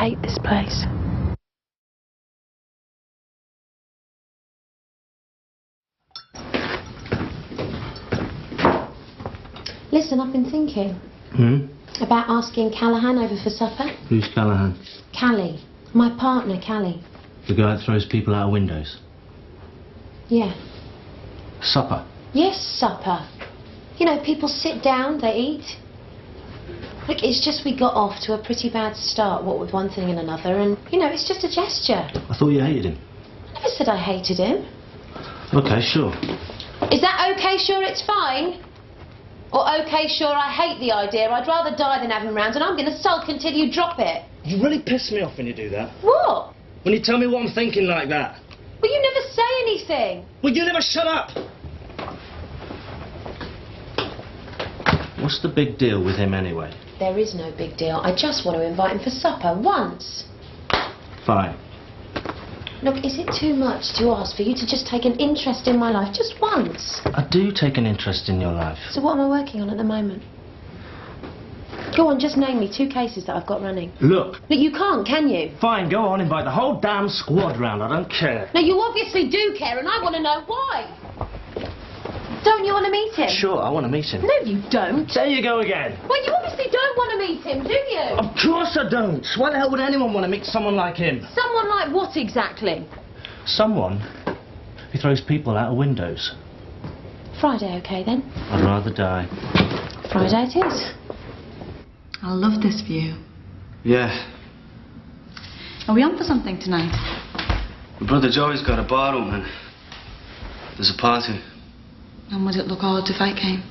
hate this place. Listen, I've been thinking about asking Callahan over for supper. Who's Callahan? Callie. My partner, Callie. The guy that throws people out of windows? Yeah. Supper? Yes, supper. You know, people sit down, they eat. Look, it's just we got off to a pretty bad start, what with one thing and another, and, you know, it's just a gesture. I thought you hated him. I never said I hated him. Okay, sure. Is that okay, sure it's fine? Or okay, sure I hate the idea, I'd rather die than have him round, and I'm going to sulk until you drop it. You really piss me off when you do that. What? When you tell me what I'm thinking like that. Well, you never say anything. Well, you never shut up! What's the big deal with him anyway? There is no big deal. I just want to invite him for supper, once. Fine. Look, is it too much to ask for you to just take an interest in my life, just once? I do take an interest in your life. So what am I working on at the moment? Go on, just name me 2 cases that I've got running. Look. But you can't, can you? Fine, go on, invite the whole damn squad round, I don't care. Now, you obviously do care, and I want to know why. Don't you want to meet him? Sure, I want to meet him. No, you don't. There you go again. Well, you obviously don't want to meet him, do you? Of course I don't. Why the hell would anyone want to meet someone like him? Someone like what exactly? Someone who throws people out of windows. Friday, okay then? I'd rather die. Friday it is. I love this view. Yeah. Are we on for something tonight? My brother Joey's got a barroom and there's a party. And would it look odd if I came?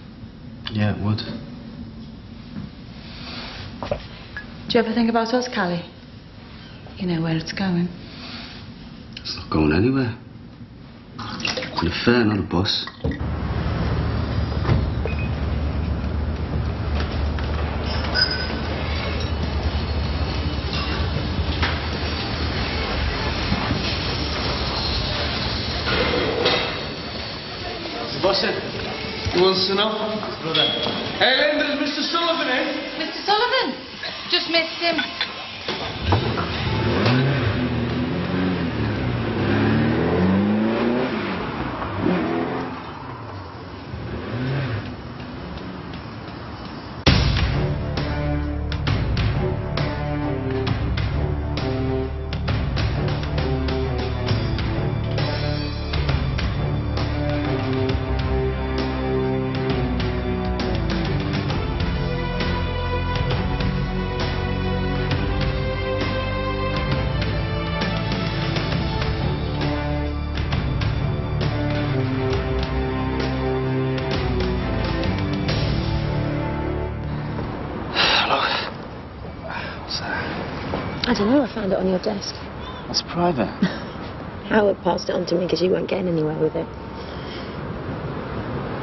Yeah, it would. Do you ever think about us, Callie? You know where it's going. It's not going anywhere. It's an affair, not a bus. Bossy, you want to know? Brother. Hey, Lynn, there's Mr. Sullivan, eh? Mr. Sullivan? Just missed him. I don't know, I found it on your desk. That's private. Howard passed it on to me because you weren't getting anywhere with it.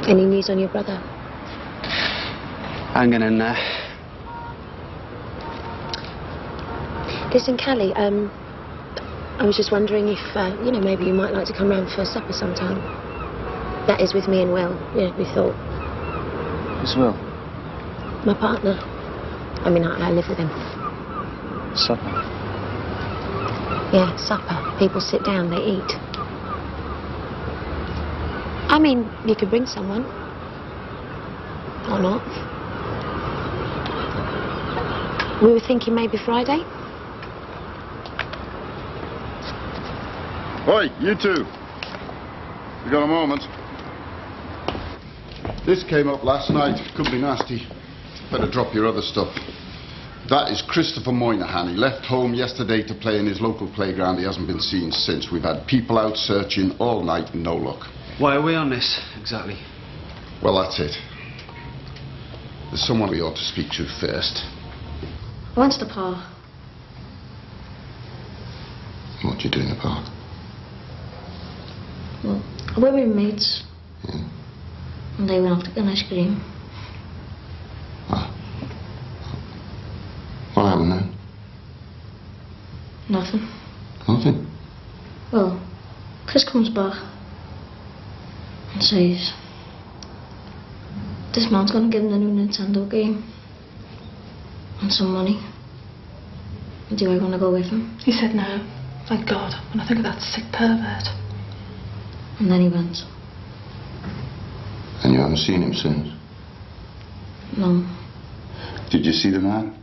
Any news on your brother? Hanging in there. Listen, Callie, I was just wondering if, you know, maybe you might like to come round for supper sometime. That is with me and Will, you know, we thought. Who's Will? My partner. I mean, I live with him. Supper. Yeah, supper. People sit down, they eat. I mean, you could bring someone. Or not. We were thinking maybe Friday. Oi, you two. You got a moment? This came up last night. Could be nasty. Better drop your other stuff. That is Christopher Moynihan. He left home yesterday to play in his local playground. He hasn't been seen since. We've had people out searching all night, no luck. Why are we on this, exactly? Well, that's it. There's someone we ought to speak to first. When's the park? What do you do in the park? Well, we were mates. Yeah. And they went off to get ice cream. Ah. What happened then? Nothing. Nothing? Well, Chris comes back and says this man's gonna give him the new Nintendo game and some money. Do I want to go with him? He said no. Thank God. When I think of that sick pervert. And then he went. And you haven't seen him since? No. Did you see the man?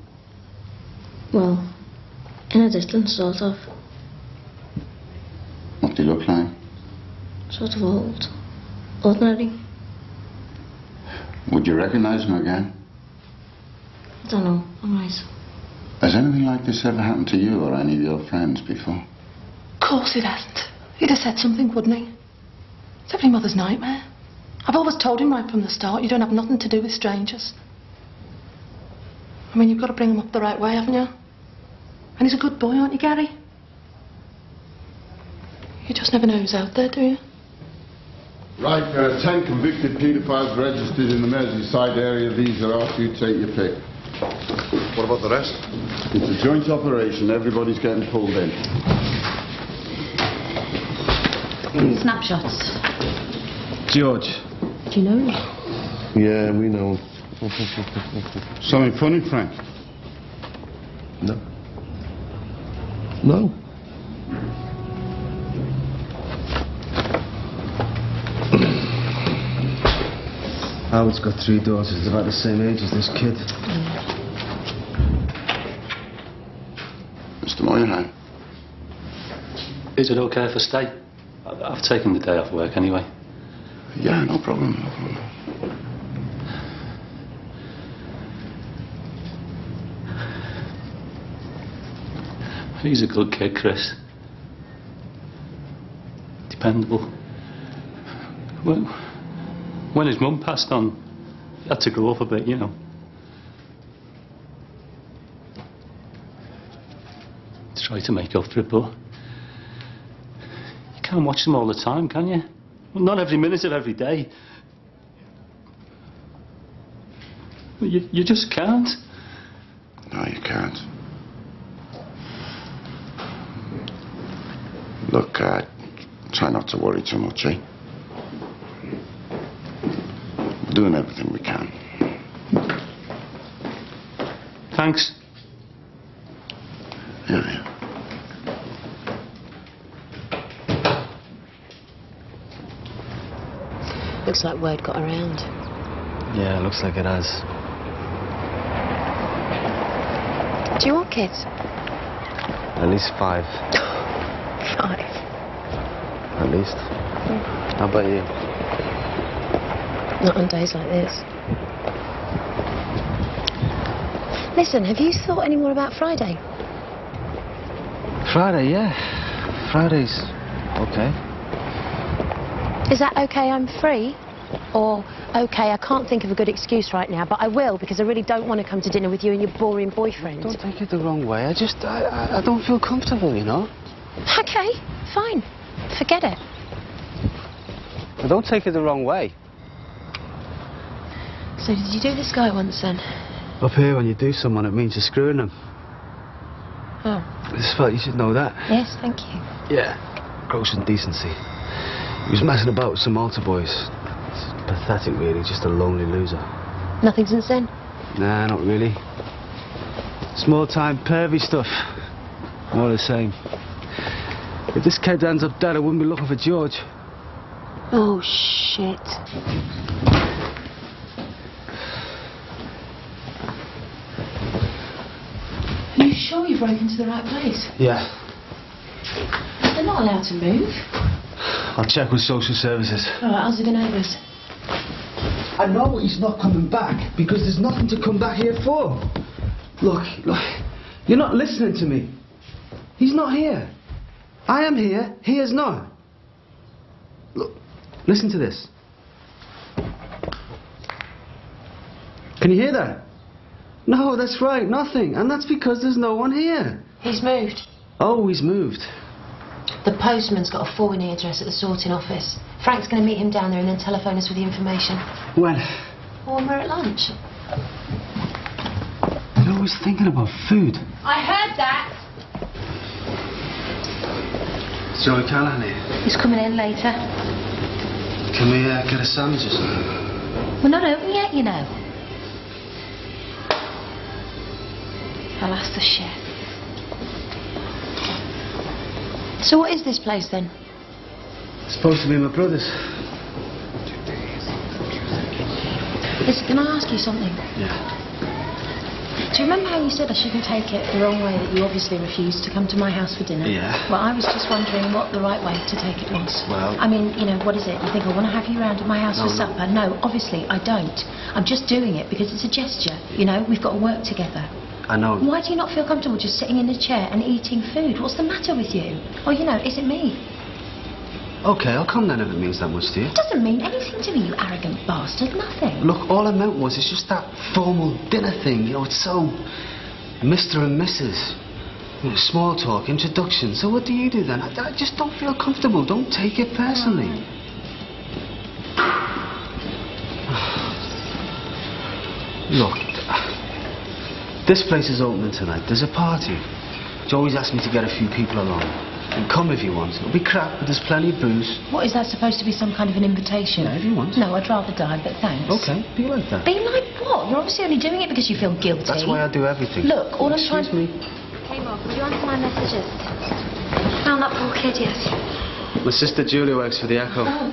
Well, in a distance, sort of. What did he look like? Sort of old. Ordinary. Would you recognize him again? I don't know. I'm right. Has anything like this ever happened to you or any of your friends before? Of course it hasn't. He'd have said something, wouldn't he? It's every mother's nightmare. I've always told him right from the start, you don't have nothing to do with strangers. I mean, you've got to bring him up the right way, haven't you? And he's a good boy, aren't you, Gary? You just never know who's out there, do you? Right, there are 10 convicted paedophiles registered in the Merseyside area. These are ours. You take your pick. What about the rest? It's a joint operation. Everybody's getting pulled in. Snapshots. George. Do you know him? Yeah, we know. Something funny, Frank? No. No. Howard's got 3 daughters about the same age as this kid. Mr. Moynihan. Is it okay if I stay? I've taken the day off work anyway. Yeah, no problem, no problem. He's a good kid, Chris. Dependable. When his mum passed on, he had to grow up a bit, you know. Try to make up for it, but you can't watch them all the time, can you? Well, not every minute of every day. Well, you just can't. No, you can't. Look, try not to worry too much, eh? We're doing everything we can. Thanks. Yeah. Looks like word got around. Yeah, looks like it has. Do you want kids? At least 5. 5. At least. How about you? Not on days like this. Listen, have you thought any more about Friday? Friday, yeah. Friday's okay. Is that okay I'm free? Or, okay, I can't think of a good excuse right now, but I will because I really don't want to come to dinner with you and your boring boyfriend. Don't take it the wrong way. I don't feel comfortable, you know? Okay, fine. Forget it. But don't take it the wrong way. So did you do this guy once then? Up here, when you do someone, it means you're screwing them. Oh. I just felt you should know that. Yes, thank you. Yeah, gross indecency. He was messing about with some altar boys. It's pathetic, really, just a lonely loser. Nothing since then? Nah, not really. Small-time pervy stuff. All the same. If this kid ends up dead, I wouldn't be looking for George. Oh, shit. Are you sure you've broken to the right place? Yeah. They're not allowed to move. I'll check with social services. All right, how's it going over? I know he's not coming back because there's nothing to come back here for. Look, you're not listening to me. He's not here. I am here, he is not. Look, listen to this. Can you hear that? No, that's right, nothing. And that's because there's no one here. He's moved. Oh, he's moved. The postman's got a forwarding address at the sorting office. Frank's going to meet him down there and then telephone us with the information. When? Well, when we're at lunch. You're always thinking about food. I heard that. Is Joey Callahan here? He's coming in later. Can we get a sandwich or something? We're not open yet, you know. I'll ask the chef. So what is this place then? It's supposed to be my brother's. Listen, can I ask you something? Yeah. Do you remember how you said I shouldn't take it the wrong way, that you obviously refused to come to my house for dinner? Yeah. Well, I was just wondering what the right way to take it was. Well... I mean, you know, what is it? You think I want to have you round at my house for supper? No, obviously I don't. I'm just doing it because it's a gesture. You know, we've got to work together. I know. Why do you not feel comfortable just sitting in a chair and eating food? What's the matter with you? Or, you know, is it me? OK, I'll come then if it means that much to you. It doesn't mean anything to me, you arrogant bastard. Nothing. Look, all I meant was it's just that formal dinner thing. You know, it's so... Mr. and Mrs. You know, small talk, introduction. So what do you do then? I just don't feel comfortable. Don't take it personally. Look, this place is opening tonight. There's a party. Joey's asked me to get a few people along. And come if you want. It'll be crap, but there's plenty of booze. What, is that supposed to be some kind of an invitation? Yeah, if you want. No, I'd rather die, but thanks. OK, be like that. Be like what? You're obviously only doing it because you feel guilty. That's why I do everything. Look, all I'm trying... Excuse me. Hey, Mark, will you answer my messages? Found that poor kid yet? My sister Julia works for the Echo. Oh,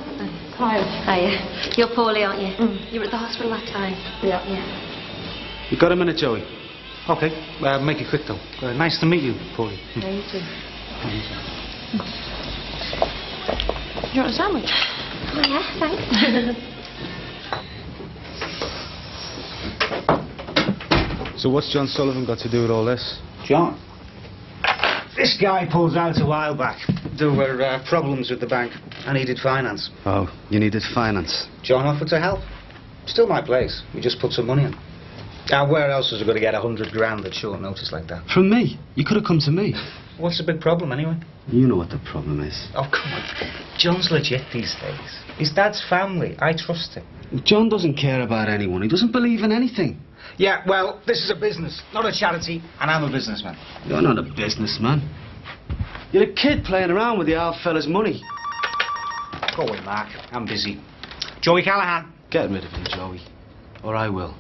hi. Hiya. You're poorly, aren't you? You were at the hospital that time. Yeah. You got a minute, Joey? OK, make it quick though. Nice to meet you, Paulie. Yeah, you too. You want a sandwich? Oh, yeah, thanks. So what's John Sullivan got to do with all this? John? This guy pulled out a while back. There were problems with the bank. I needed finance. Oh, you needed finance. John offered to help. Still my place. We just put some money in. Now, where else was I going to get 100 grand at short notice like that? From me? You could have come to me. What's the big problem, anyway? You know what the problem is. Oh, come on. John's legit these days. His dad's family. I trust him. John doesn't care about anyone. He doesn't believe in anything. Yeah, well, this is a business, not a charity, and I'm a businessman. You're not a businessman. You're a kid playing around with the old fella's money. Go away, Mark. I'm busy. Joey Callahan. Get rid of him, Joey. Or I will.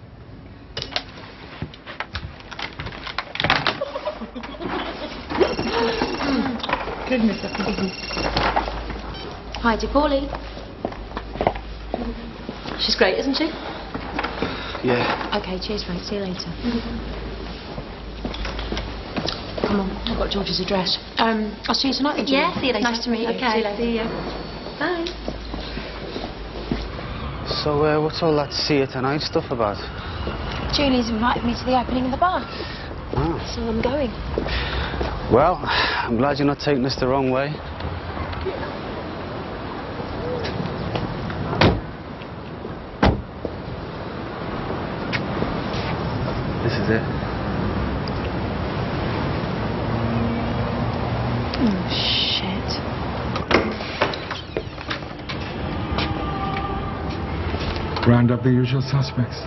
Goodness, that's a big one. Hi, to Paulie. She's great, isn't she? Yeah. OK, cheers, mate. See you later. Come on, I've got George's address. I'll see you tonight, then, Julie. Yeah, see you later. Nice to meet you. Okay, See you later. see you. Bye. So, what's all that see you tonight stuff about? Julie's invited me to the opening of the bar. Oh. So I'm going. Well, I'm glad you're not taking this the wrong way. This is it. Oh, shit. Round up the usual suspects.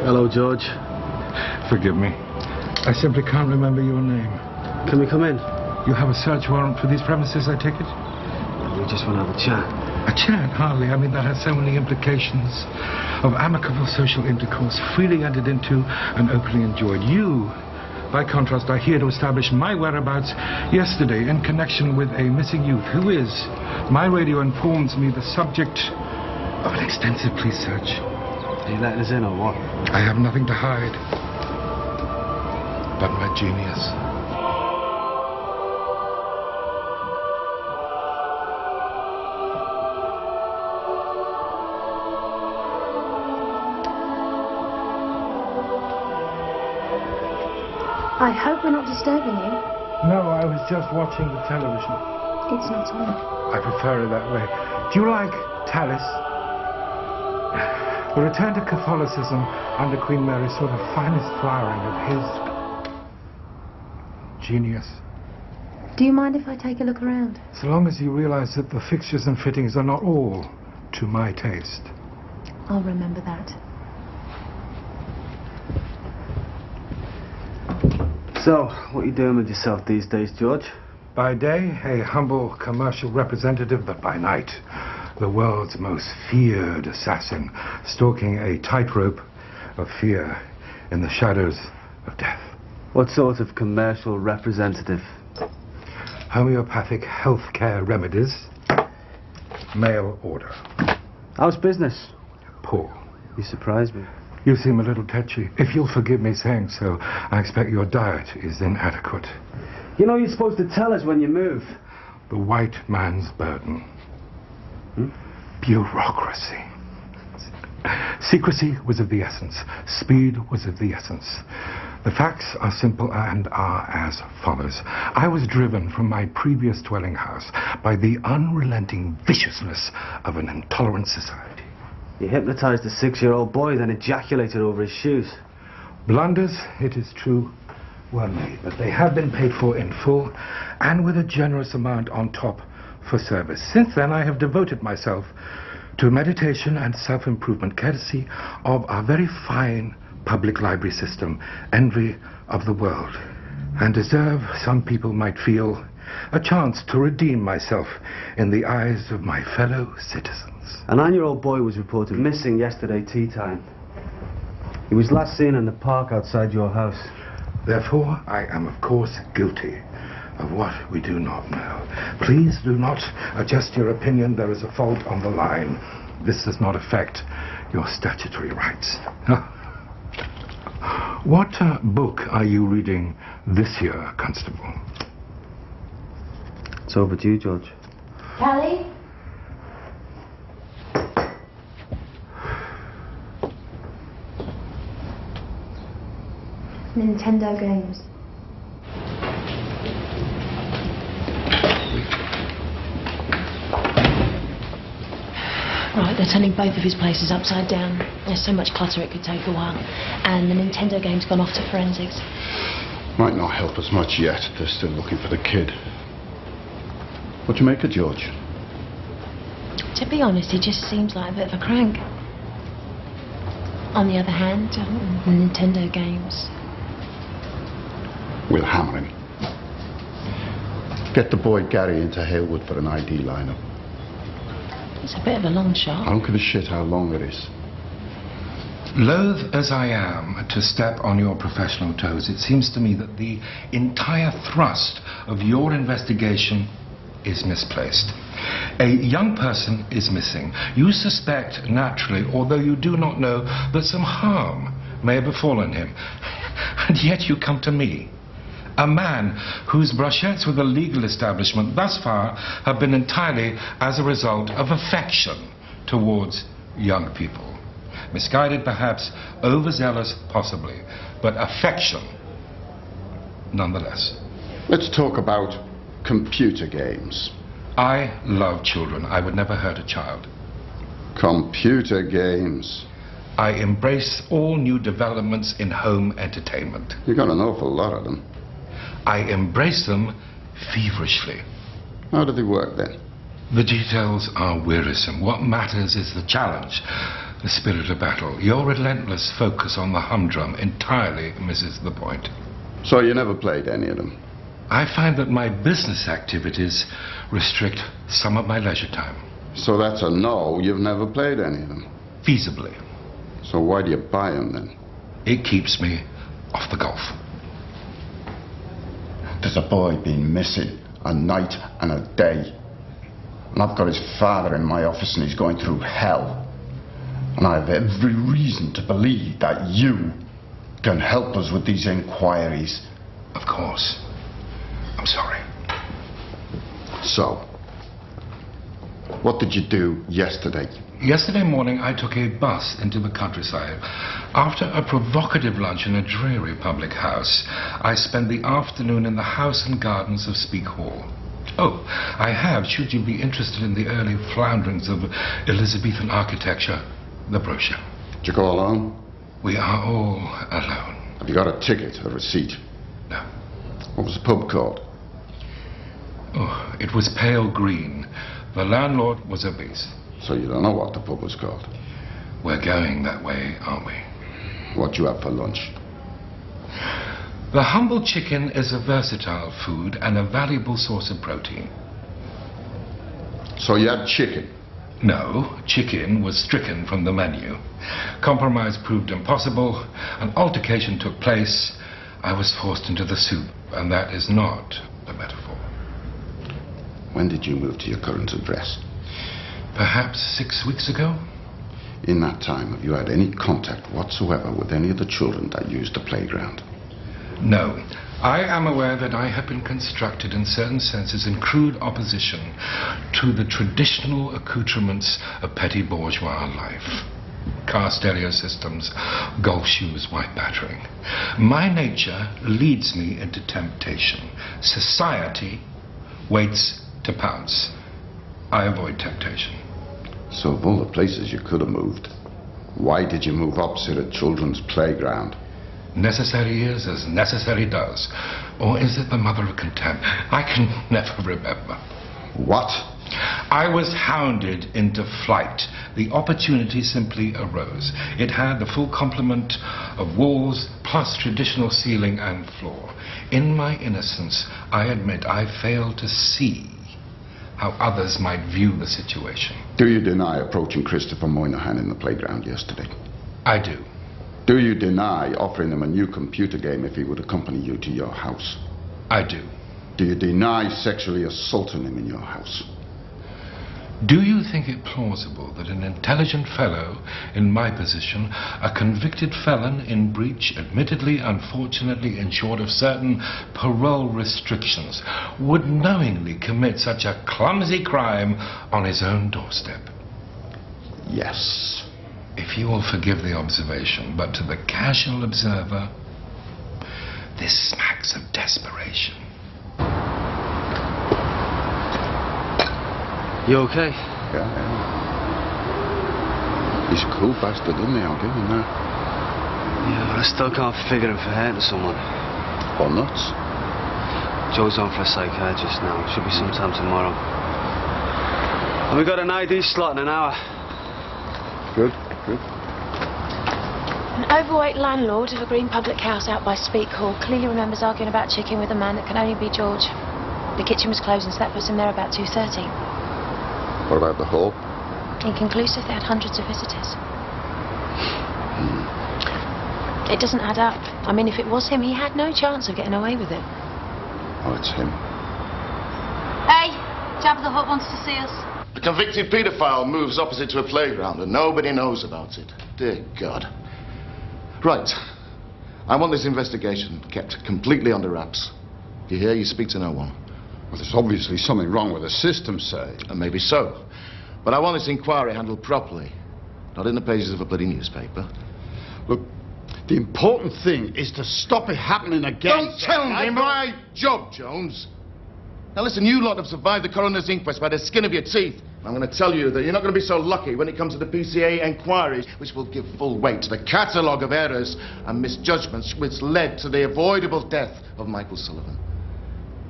Hello, George. Forgive me. I simply can't remember your name. Can we come in? You have a search warrant for these premises, I take it? We just want to have a chat. A chat? Hardly. I mean, that has so many implications of amicable social intercourse, freely entered into and openly enjoyed. You, by contrast, are here to establish my whereabouts yesterday in connection with a missing youth who is, my radio informs me, the subject of an extensive police search. Are you letting us in or what? I have nothing to hide but my genius. I hope we're not disturbing you. No, I was just watching the television. It's not on. I prefer it that way. Do you like Tallis? The return to Catholicism under Queen Mary saw the finest flowering of his genius. Do you mind if I take a look around? So long as you realize that the fixtures and fittings are not all to my taste. I'll remember that. So, what are you doing with yourself these days, George? By day, a humble commercial representative, but by night, the world's most feared assassin, stalking a tightrope of fear in the shadows of death. What sort of commercial representative? homeopathic healthcare remedies. Mail order. How's business? Poor. You surprised me. You seem a little tetchy. If you'll forgive me saying so, I expect your diet is inadequate. You know you're supposed to tell us when you move. The white man's burden. Bureaucracy. Secrecy was of the essence. Speed was of the essence. The facts are simple and are as follows. I was driven from my previous dwelling house by the unrelenting viciousness of an intolerant society. You hypnotized a 6-year-old boy, then ejaculated over his shoes. Blunders, it is true, were made, but they have been paid for in full and with a generous amount on top for service. Since then, I have devoted myself to meditation and self-improvement, courtesy of our very fine public library system, envy of the world, and deserve, some people might feel, a chance to redeem myself in the eyes of my fellow citizens. A 9-year-old boy was reported missing yesterday tea time. He was last seen in the park outside your house. Therefore, I am of course guilty of what we do not know. Please do not adjust your opinion. There is a fault on the line. This does not affect your statutory rights. What book are you reading this year, Constable? It's over to you, George. Callie? Nintendo games. Right, they're turning both of his places upside down. There's so much clutter it could take a while. And the Nintendo game's gone off to forensics. Might not help us much yet. They're still looking for the kid. What do you make of George? To be honest, he just seems like a bit of a crank. On the other hand, Nintendo games. We'll hammer him. Get the boy Gary into Halewood for an ID lineup. It's a bit of a long shot. I don't give a shit how long it is. Loath as I am to step on your professional toes, it seems to me that the entire thrust of your investigation is misplaced. A young person is missing. You suspect, naturally, although you do not know, that some harm may have befallen him. And yet you come to me, a man whose brochettes with the legal establishment thus far have been entirely as a result of affection towards young people. Misguided perhaps, overzealous possibly, but affection nonetheless. Let's talk about computer games. I love children. I would never hurt a child. Computer games. I embrace all new developments in home entertainment. You got an awful lot of them. I embrace them feverishly. How do they work then? The details are wearisome. What matters is the challenge, the spirit of battle. Your relentless focus on the humdrum entirely misses the point. So you never played any of them? I find that my business activities restrict some of my leisure time. So that's a no, you've never played any of them? Feasibly. So why do you buy them then? It keeps me off the golf. There's a boy been missing a night and a day. And I've got his father in my office and he's going through hell. And I have every reason to believe that you can help us with these inquiries. Of course. I'm sorry. So, what did you do yesterday? Yesterday morning I took a bus into the countryside. After a provocative lunch in a dreary public house, I spent the afternoon in the house and gardens of Speke Hall. Oh, I have, should you be interested in the early flounderings of Elizabethan architecture, the brochure. Did you go alone? We are all alone. Have you got a ticket, a receipt? No. What was the pub called? Oh, it was pale green. The landlord was obese. So you don't know what the pub was called? We're going that way, aren't we? What do you have for lunch? The humble chicken is a versatile food and a valuable source of protein. So you had chicken? No, chicken was stricken from the menu. Compromise proved impossible. An altercation took place. I was forced into the soup, and that is not a metaphor. When did you move to your current address? Perhaps 6 weeks ago? In that time, have you had any contact whatsoever with any of the children that used the playground? No. I am aware that I have been constructed in certain senses in crude opposition to the traditional accoutrements of petty bourgeois life. Car stereo systems, golf shoes, white battering. My nature leads me into temptation. Society waits to pounce. I avoid temptation. So of all the places you could have moved, why did you move opposite a children's playground? Necessary is as necessary does. Or is it the mother of contempt? I can never remember. What? I was hounded into flight. The opportunity simply arose. It had the full complement of walls plus traditional ceiling and floor. In my innocence, I admit I failed to see how others might view the situation. Do you deny approaching Christopher Moynihan in the playground yesterday? I do. Do you deny offering him a new computer game if he would accompany you to your house? I do. Do you deny sexually assaulting him in your house? Do you think it plausible that an intelligent fellow in my position, a convicted felon in breach, admittedly, unfortunately, and short of certain parole restrictions, would knowingly commit such a clumsy crime on his own doorstep? Yes. If you will forgive the observation, but to the casual observer, this smacks of desperation. You okay? Yeah. He's a cool bastard, isn't he? I'll give him that. Yeah, but I still can't figure him for hurting someone. Or nuts. Joe's on for a psychiatrist now. Should be sometime tomorrow. And we got an ID slot in an hour. Good, good. An overweight landlord of a green public house out by Speak Hall clearly remembers arguing about chicken with a man that can only be George. The kitchen was closed and so that puts him there about 2:30. What about the hall? Inconclusive, they had hundreds of visitors. It doesn't add up. I mean, if it was him, he had no chance of getting away with it. Oh, it's him. Hey, Jabba the Hutt wants to see us. A convicted paedophile moves opposite to a playground and nobody knows about it. Dear God. Right. I want this investigation kept completely under wraps. You hear? You speak to no one. Well, there's obviously something wrong with the system, say. And maybe so. But I want this inquiry handled properly. Not in the pages of a bloody newspaper. Look, the important thing is to stop it happening again. Don't tell me my job, Jones. Now listen, you lot have survived the coroner's inquest by the skin of your teeth. I'm going to tell you that you're not going to be so lucky when it comes to the PCA inquiries, which will give full weight to the catalogue of errors and misjudgments which led to the avoidable death of Michael Sullivan.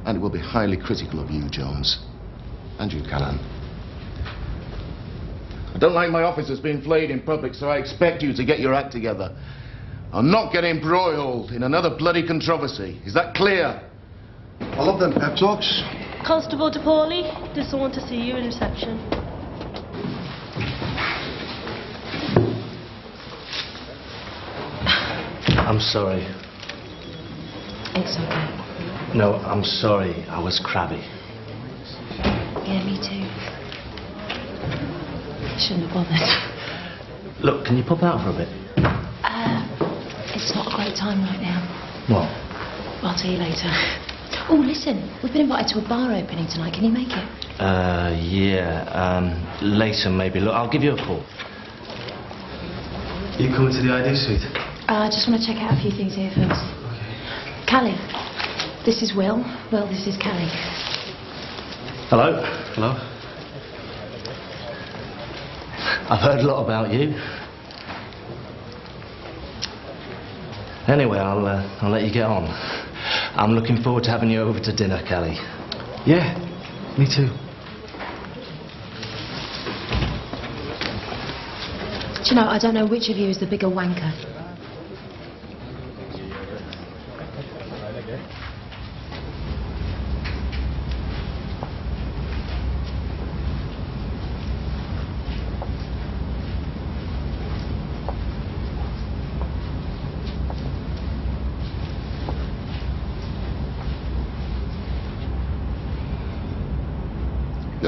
And it will be highly critical of you, Jones. And you, Callan. I don't like my officers being flayed in public, so I expect you to get your act together. I'll not get embroiled in another bloody controversy. Is that clear? I love them pep talks. Constable De Pauli, there's someone to see you in reception. I'm sorry. It's okay. No, I'm sorry. I was crabby. Yeah, me too. I shouldn't have bothered. Look, can you pop out for a bit? It's not a great time right now. What? I'll tell you later. Oh, listen, we've been invited to a bar opening tonight. Can you make it? Yeah. Later, maybe. Look, I'll give you a call. You coming to the ID suite? I just want to check out a few things here first. Okay. Callie, this is Will. Will, this is Callie. Hello. Hello? I've heard a lot about you. Anyway, I'll let you get on. I'm looking forward to having you over to dinner, Callie. Yeah, me too. Do you know, I don't know which of you is the bigger wanker.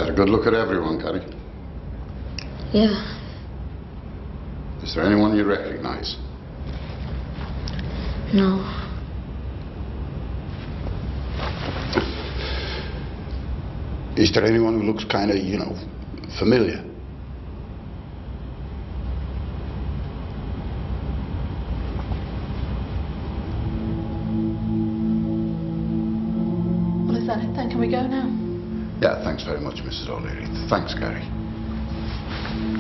You had a good look at everyone, Gary. Yeah. Is there anyone you recognize? No. Is there anyone who looks kind of, familiar? Well, is that it then? Can we go now? Yeah, thanks very much, Mrs. O'Leary. Thanks, Gary.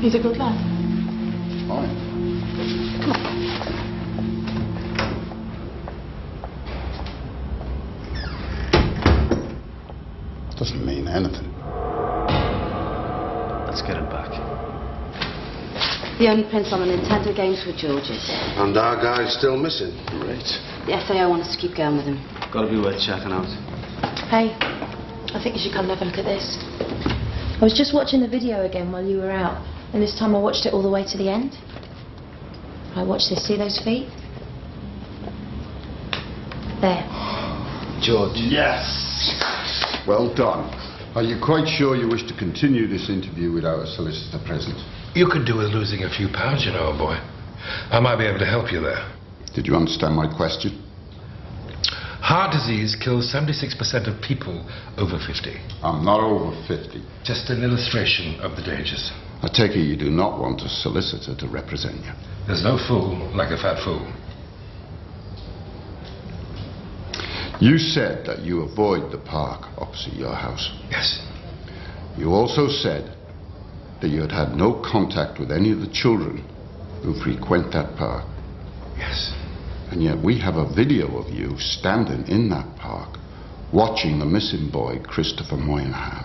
He's a good lad. Fine. Doesn't mean anything. Let's get him back. The only prints on the Nintendo games were George's. And our guy's still missing. Great. The FAO want us to keep going with him. Gotta be worth checking out. Hey, I think you should come and have a look at this. I was just watching the video again while you were out, and this time I watched it all the way to the end. Right, watch this. See those feet? There. George. Yes. Well done. Are you quite sure you wish to continue this interview without a solicitor present? You could do with losing a few pounds, you know, old boy. I might be able to help you there. Did you understand my question? Heart disease kills 76% of people over 50. I'm not over 50. Just an illustration of the dangers. I take it you do not want a solicitor to represent you. There's no fool like a fat fool. You said that you avoid the park opposite your house. Yes. You also said that you had had no contact with any of the children who frequent that park. Yes. And yet we have a video of you standing in that park watching the missing boy, Christopher Moynihan.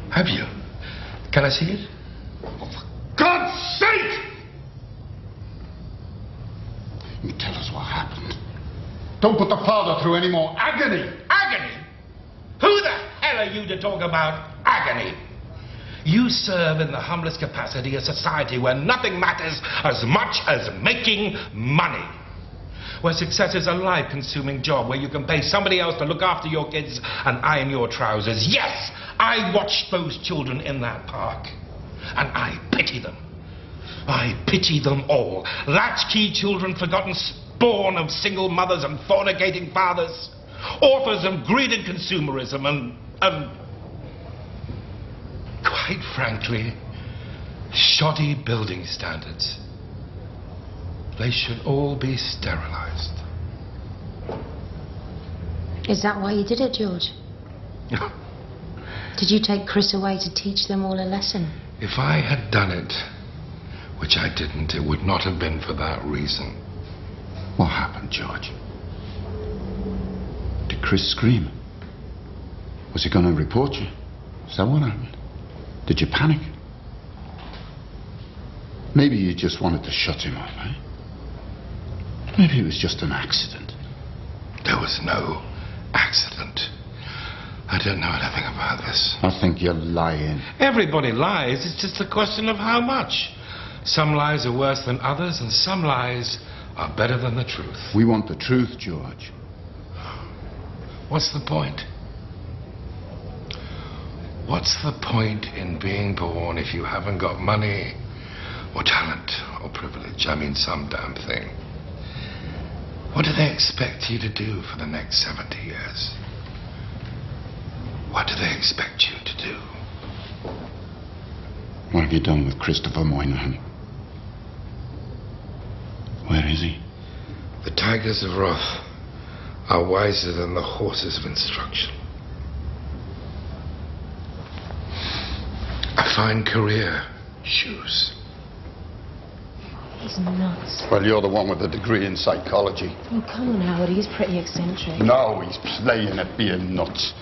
Have you? Can I see it? God's sake! You tell us what happened. Don't put the father through any more agony. Agony? Who the hell are you to talk about agony? You serve in the humblest capacity of society where nothing matters as much as making money. Where success is a life-consuming job, where you can pay somebody else to look after your kids and iron your trousers. Yes, I watched those children in that park, and I pity them. I pity them all. Latchkey children, forgotten spawn of single mothers and fornicating fathers. Authors of greed and consumerism and quite frankly, shoddy building standards. They should all be sterilized. Is that why you did it, George? Did you take Chris away to teach them all a lesson? If I had done it, which I didn't, it would not have been for that reason. What happened, George? Did Chris scream? Was he going to report you? Is that what happened? Did you panic? Maybe you just wanted to shut him up, eh? Maybe it was just an accident. There was no accident. I don't know anything about this. I think you're lying. Everybody lies. It's just a question of how much. Some lies are worse than others, and some lies are better than the truth. We want the truth, George. What's the point? What's the point in being born if you haven't got money or talent or privilege? I mean, some damn thing. What do they expect you to do for the next 70 years? What do they expect you to do? What have you done with Christopher Moynihan? Where is he? The tigers of wrath are wiser than the horses of instruction. A fine career, shoes. He's nuts. Well, you're the one with the degree in psychology. Oh, come on, Howard. He's pretty eccentric. No, he's playing at being nuts.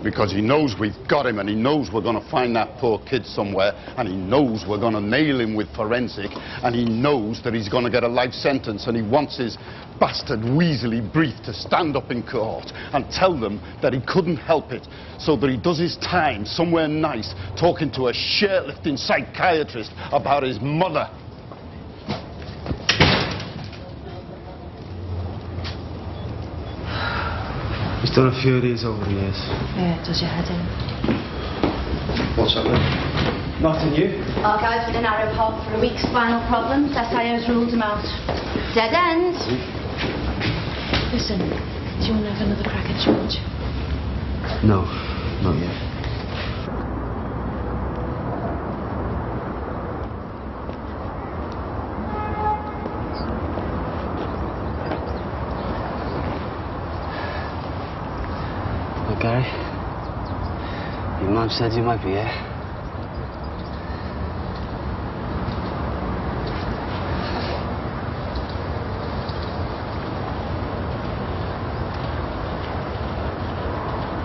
Because he knows we've got him, and he knows we're going to find that poor kid somewhere, and he knows we're going to nail him with forensic, and he knows that he's going to get a life sentence, and he wants his bastard weaselly brief to stand up in court and tell them that he couldn't help it, so that he does his time somewhere nice talking to a shirt-lifting psychiatrist about his mother. He's done a few of these over the years. Yeah, does your head in. What's happening? Nothing new. Our guy's been in Arrow Park for a week, spinal problems. SIO's ruled him out. Dead end. Listen, do you want to have another crack at George? No, not yet. Well, Gary, your mum said you might be here.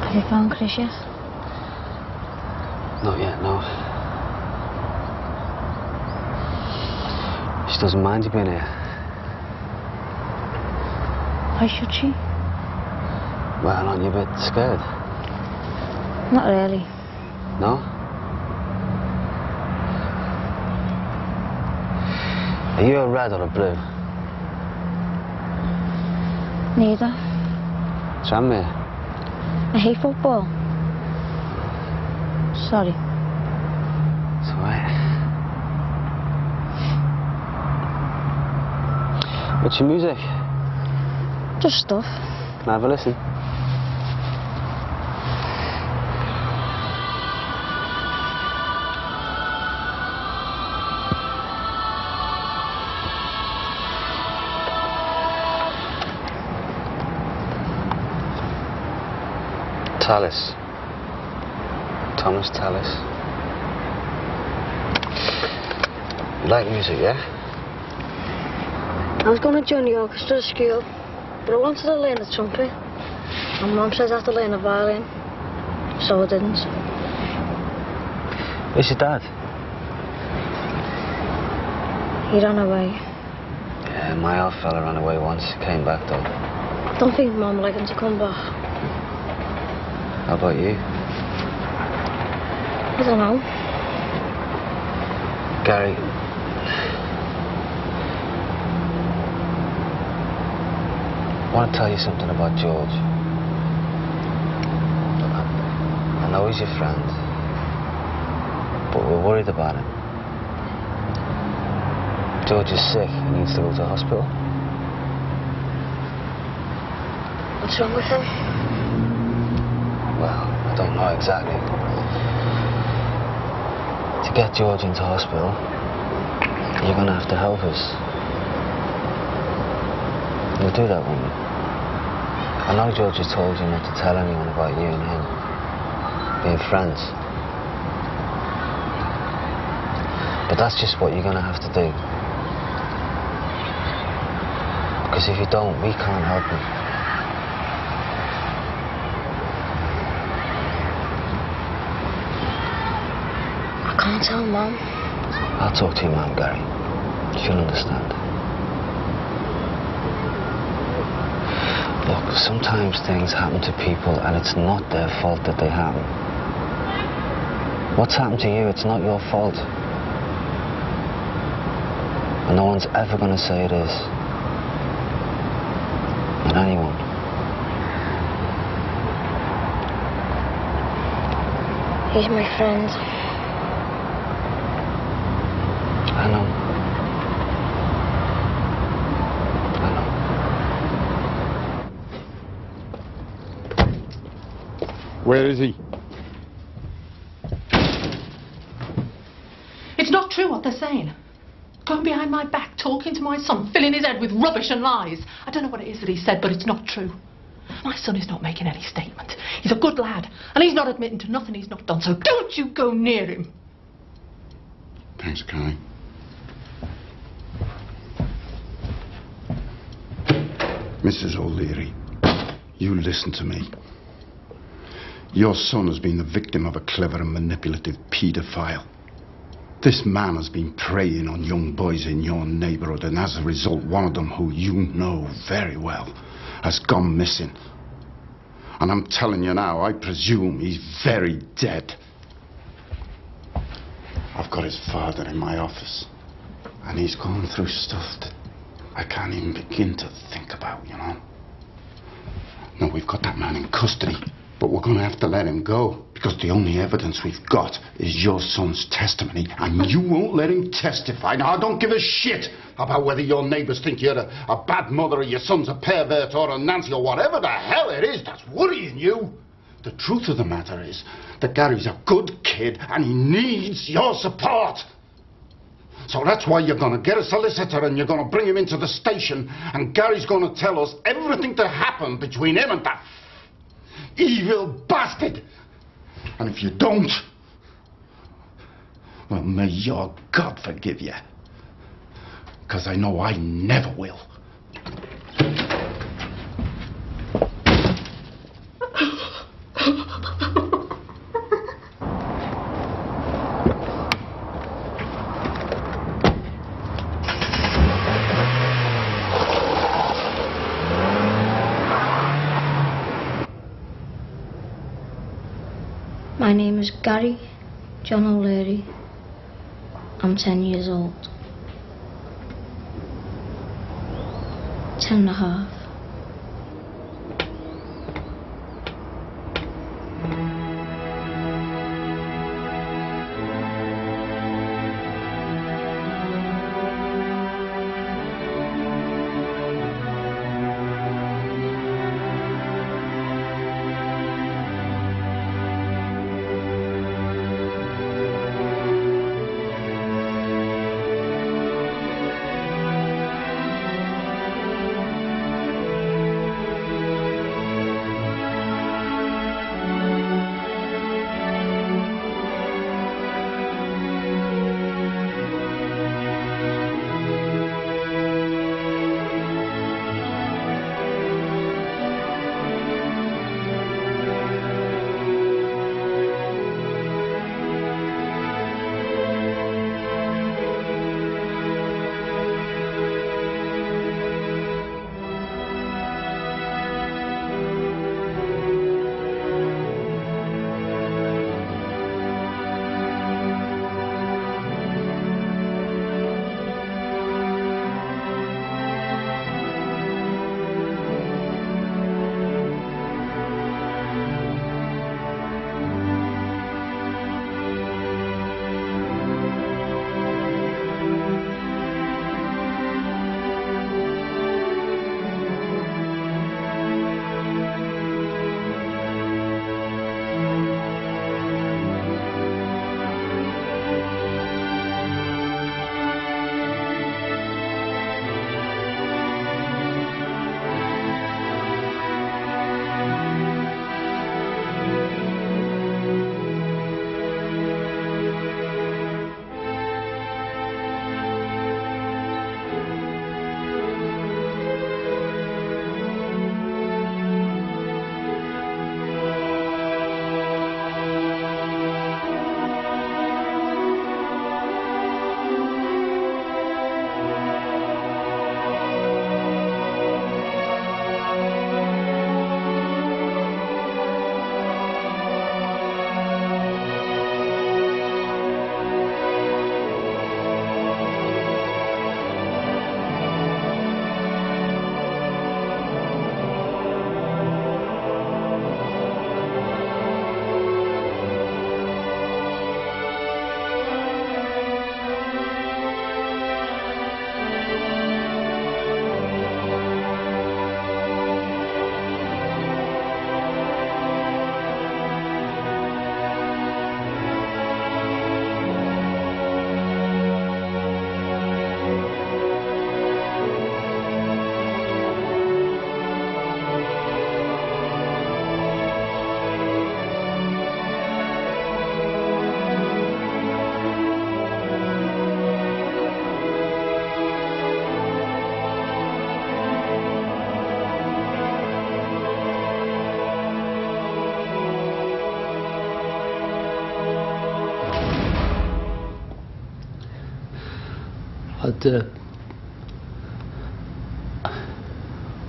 Have you found Chris yet? Not yet, no. She doesn't mind you being here. Why should she? Well, aren't you a bit scared? Not really. No? Are you a red or a blue? Neither. Tranmere? I hate football. Sorry. It's alright. What's your music? Just stuff. Can I have a listen? Tallis. Thomas Tallis. You like music, yeah? I was going to join the orchestra at school, but I wanted to learn the trumpet. And Mum says I have to learn the violin, so I didn't. Where's your dad? He ran away. Yeah, my old fella ran away once. Came back though. I don't think Mum would like him to come back. How about you? I don't know. Gary. I want to tell you something about George. I know he's your friend, but we're worried about him. George is sick. He needs to go to hospital. What's wrong with him? Well, I don't know exactly. To get George into hospital, you're going to have to help us. You'll do that, won't you? I know George has told you not to tell anyone about you and him being friends. But that's just what you're going to have to do. Because if you don't, we can't help him. I can't tell Mum. I'll talk to your mum, Gary. She'll understand. Look, sometimes things happen to people and it's not their fault that they happen. What's happened to you, it's not your fault. And no one's ever going to say it is. Not anyone. He's my friend. I know. Where is he? It's not true what they're saying. Going behind my back, talking to my son, filling his head with rubbish and lies. I don't know what it is that he said, but it's not true. My son is not making any statement. He's a good lad, and he's not admitting to nothing he's not done, so don't you go near him. Thanks, Connie. Mrs. O'Leary, you listen to me. Your son has been the victim of a clever and manipulative paedophile. This man has been preying on young boys in your neighbourhood, and as a result, one of them, who you know very well, has gone missing. And I'm telling you now, I presume he's very dead. I've got his father in my office, and he's going through stuff that I can't even begin to think about, you know. No, we've got that man in custody. But we're going to have to let him go, because the only evidence we've got is your son's testimony, and you won't let him testify. Now, I don't give a shit about whether your neighbours think you're a bad mother or your son's a pervert or a Nancy or whatever the hell it is that's worrying you. The truth of the matter is that Gary's a good kid and he needs your support. So that's why you're going to get a solicitor and you're going to bring him into the station, and Gary's going to tell us everything that happened between him and that evil bastard. And if you don't, well, may your God forgive you. Because I know I never will. My name is Gary John O'Leary. I'm 10 years old. 10 and a half.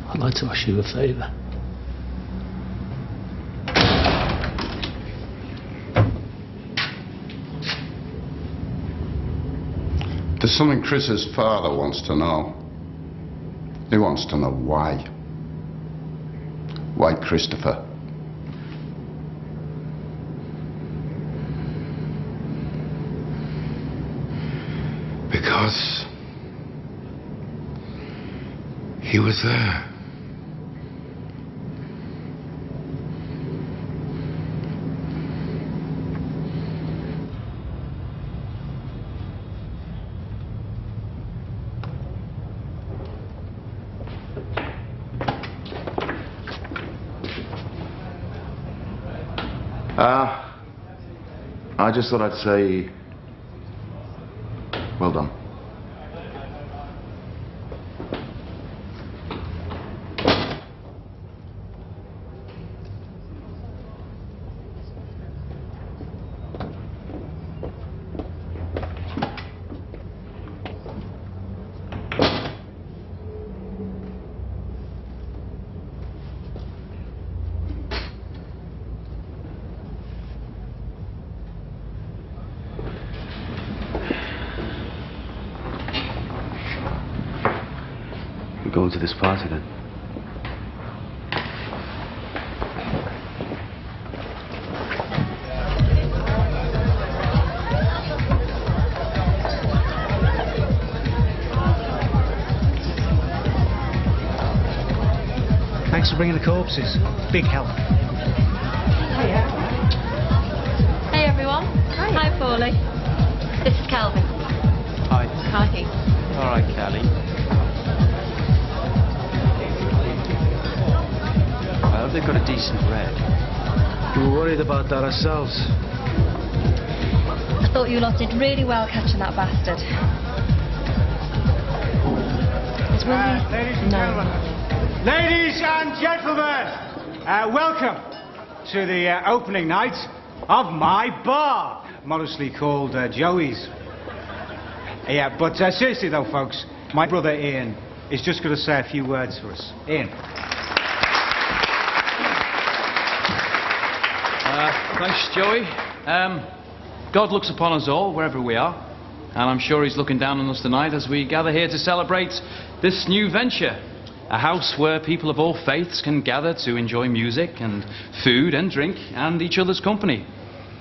I'd like to ask you a favour. There's something Chris's father wants to know. He wants to know why. Why Christopher? Because he was there. I just thought I'd say, well done. We're going to this party then. Thanks for bringing the corpses. Big help. Hey everyone. Hi Paulie. This is Calvin. Hi. Hi. All right, Callie. I hope they've got a decent red. We were worried about that ourselves. I thought you lot did really well catching that bastard. Is Willie? Ladies and gentlemen, welcome to the opening night of my bar, modestly called Joey's. Yeah, but seriously though, folks, my brother Ian is just going to say a few words for us. Ian. Thanks, Joey. God looks upon us all, wherever we are, and I'm sure he's looking down on us tonight as we gather here to celebrate this new venture. A house where people of all faiths can gather to enjoy music and food and drink and each other's company.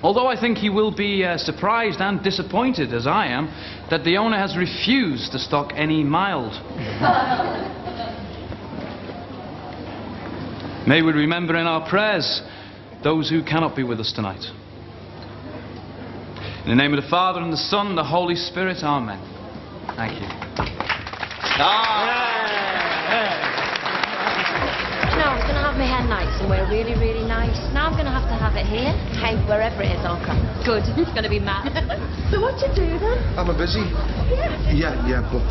Although I think he will be surprised and disappointed, as I am, that the owner has refused to stock any mild. May we remember in our prayers those who cannot be with us tonight. In the name of the Father and the Son and the Holy Spirit, amen. Thank you. No, I was going to have my hair nice and wear really, really nice. Now I'm going to have it here. Hey, wherever it is, I'll come. Good. It's going to be mad. So what you do then? Am I busy? Yeah, but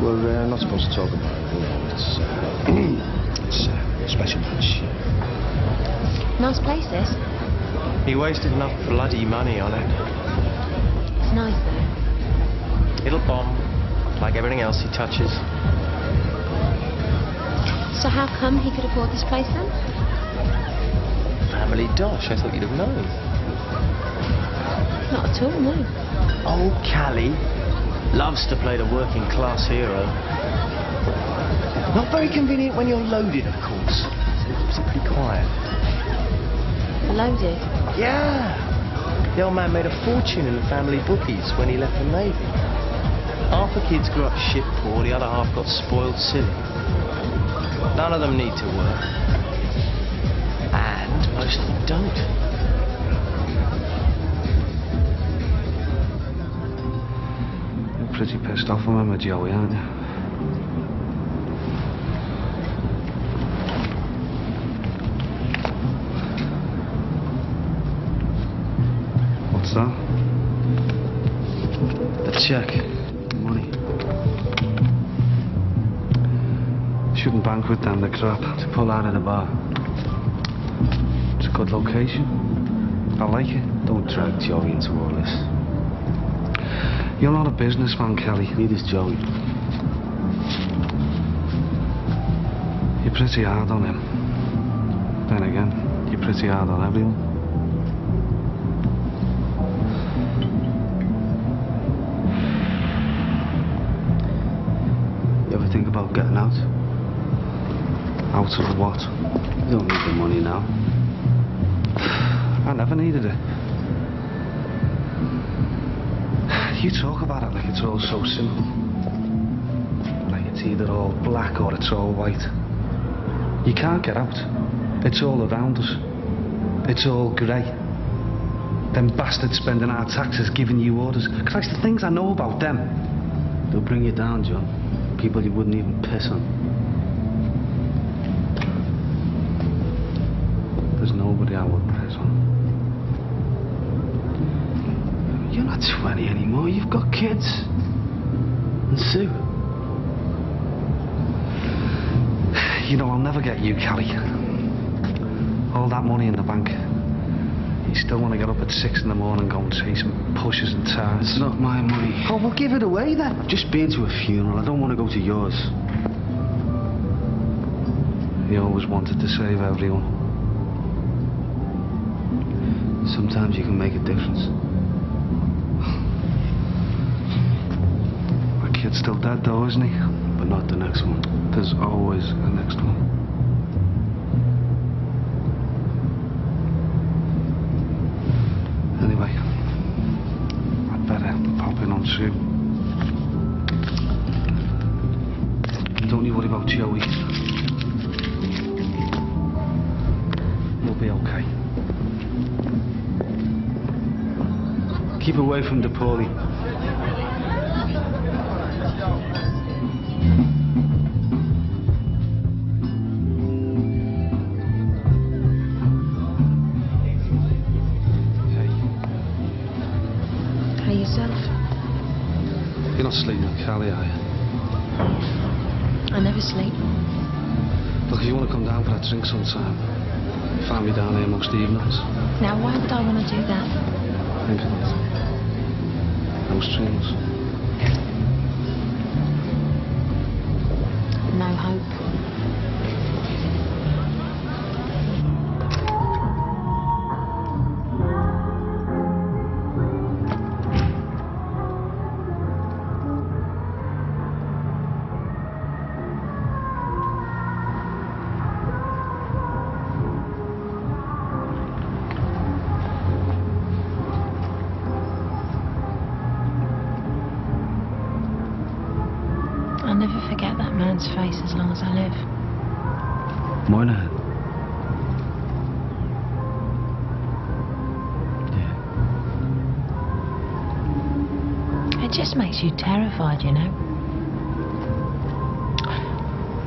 we're not supposed to talk about it. You know, it's a special match. Nice place, this. He wasted enough bloody money on it. It's nice, though. It'll bomb, like everything else he touches. So how come he could afford this place, then? Family dosh, I thought you'd have known. Not at all, no. Oh, Callie loves to play the working class hero. Not very convenient when you're loaded, of course. So pretty quiet. Loaded? Yeah. The old man made a fortune in the family bookies when he left the Navy. Half the kids grew up shit poor, the other half got spoiled silly. None of them need to work. And most of them don't. You're pretty pissed off with me, Joey, aren't you? What's that? The check. The money. Shouldn't bank with them, the crap. To pull out of the bar. It's a good location. I like it. Don't drag Joey into all this. You're not a businessman, Kelly. Neither is Joey. You're pretty hard on him. Then again, you're pretty hard on everyone. You ever think about getting out? Out of what? You don't need the money now. I never needed it. You talk about it like it's all so simple. Like it's either all black or it's all white. You can't get out. It's all around us. It's all grey. Them bastards spending our taxes giving you orders. Christ, the things I know about them. They'll bring you down, John. People you wouldn't even piss on. There's nobody I wouldn't piss on. You're not 20 anymore. You've got kids. And Sue. You know, I'll never get you, Callie. All that money in the bank. You still want to get up at 6 in the morning and go and chase some pushes and tires. It's not my money. Oh, well, give it away then. I've just been to a funeral. I don't want to go to yours. You always wanted to save everyone. Sometimes you can make a difference. My kid's still dead though, isn't he? But not the next one. There's always a next one. Anyway, I'd better pop in on Sue. Don't you worry about Joey. We'll be okay. Keep away from the Paulie. You're not sleeping with Callie, are you? I never sleep. Look, if you want to come down for that drink sometime, find me down here most evenings. Now, why would I want to do that? Infinite. No strings. No hope. I'll never forget that man's face as long as I live. Moynihan. It just makes you terrified, you know.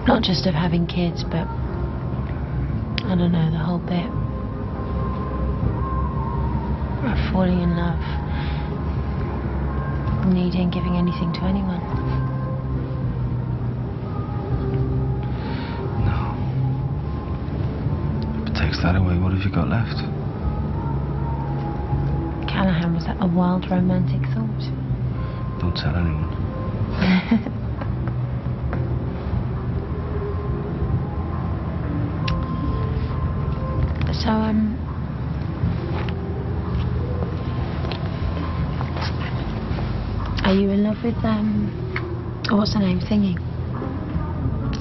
Not just of having kids, but I don't know, the whole bit. Of falling in love. Needing, giving anything to anyone. That away, what have you got left? Callahan, was that a wild romantic thought? Don't tell anyone. So, are you in love with, oh, what's her name, Thingy?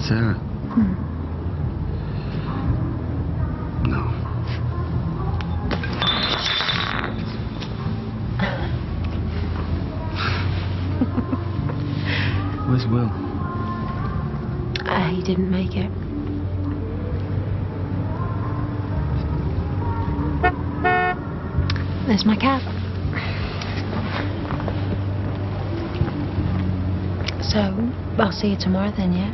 Sarah. No. Where's Will? He didn't make it. There's my cab. So, I'll see you tomorrow then, yeah?